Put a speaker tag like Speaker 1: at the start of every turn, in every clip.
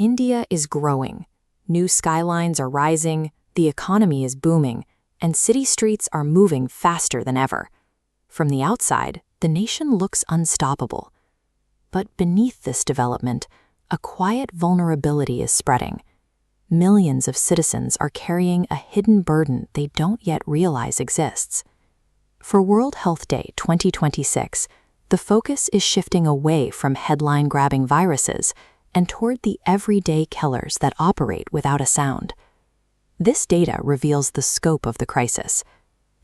Speaker 1: India is growing. New skylines are rising, the economy is booming, and city streets are moving faster than ever. From the outside, the nation looks unstoppable. But beneath this development, a quiet vulnerability is spreading. Millions of citizens are carrying a hidden burden they don't yet realize exists. For World Health Day 2026, the focus is shifting away from headline-grabbing viruses and toward the everyday killers that operate without a sound. This data reveals the scope of the crisis.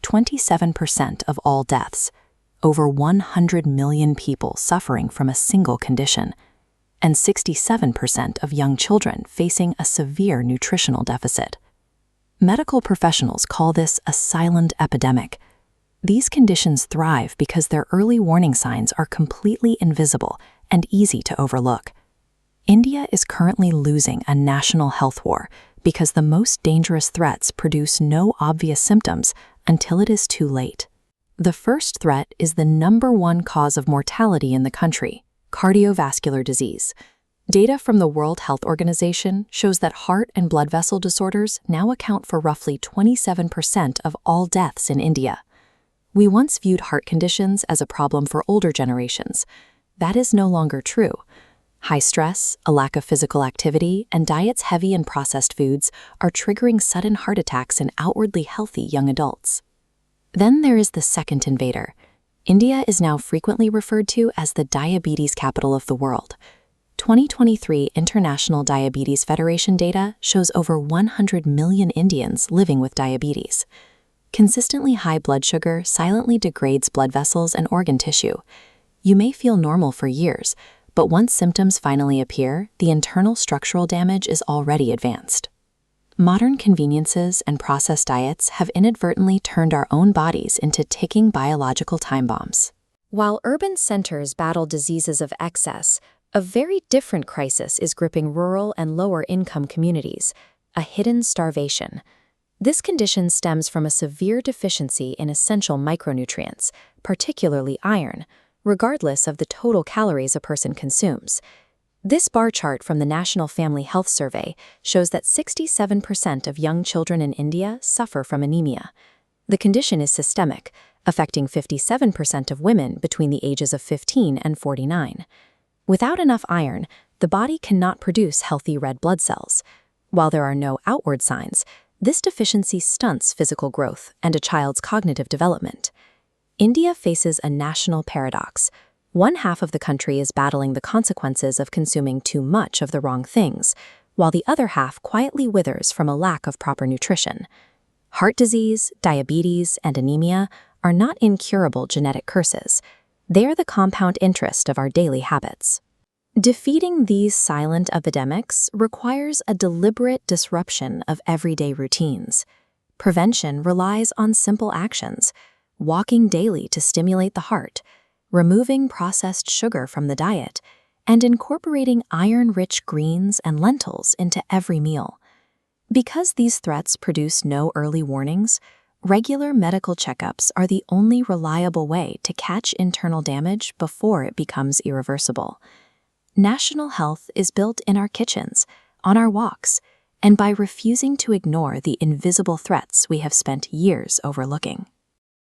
Speaker 1: 27% of all deaths, over 100 million people suffering from a single condition, and 67% of young children facing a severe nutritional deficit. Medical professionals call this a silent epidemic. These conditions thrive because their early warning signs are completely invisible and easy to overlook. India is currently losing a national health war because the most dangerous threats produce no obvious symptoms until it is too late. The first threat is the #1 cause of mortality in the country: cardiovascular disease. Data from the World Health Organization shows that heart and blood vessel disorders now account for roughly 27% of all deaths in India. We once viewed heart conditions as a problem for older generations. That is no longer true. High stress, a lack of physical activity, and diets heavy in processed foods are triggering sudden heart attacks in outwardly healthy young adults. Then there is the second invader. India is now frequently referred to as the diabetes capital of the world. 2023 International Diabetes Federation data shows over 100 million Indians living with diabetes. Consistently high blood sugar silently degrades blood vessels and organ tissue. You may feel normal for years, but once symptoms finally appear, the internal structural damage is already advanced. Modern conveniences and processed diets have inadvertently turned our own bodies into ticking biological time bombs. While urban centers battle diseases of excess, a very different crisis is gripping rural and lower-income communities: a hidden starvation. This condition stems from a severe deficiency in essential micronutrients, particularly iron, regardless of the total calories a person consumes. This bar chart from the National Family Health Survey shows that 67% of young children in India suffer from anemia. The condition is systemic, affecting 57% of women between the ages of 15 and 49. Without enough iron, the body cannot produce healthy red blood cells. While there are no outward signs, this deficiency stunts physical growth and a child's cognitive development. India faces a national paradox. One half of the country is battling the consequences of consuming too much of the wrong things, while the other half quietly withers from a lack of proper nutrition. Heart disease, diabetes, and anemia are not incurable genetic curses. They are the compound interest of our daily habits. Defeating these silent epidemics requires a deliberate disruption of everyday routines. Prevention relies on simple actions: walking daily to stimulate the heart, removing processed sugar from the diet, and incorporating iron-rich greens and lentils into every meal. Because these threats produce no early warnings, regular medical checkups are the only reliable way to catch internal damage before it becomes irreversible. National health is built in our kitchens, on our walks, and by refusing to ignore the invisible threats we have spent years overlooking.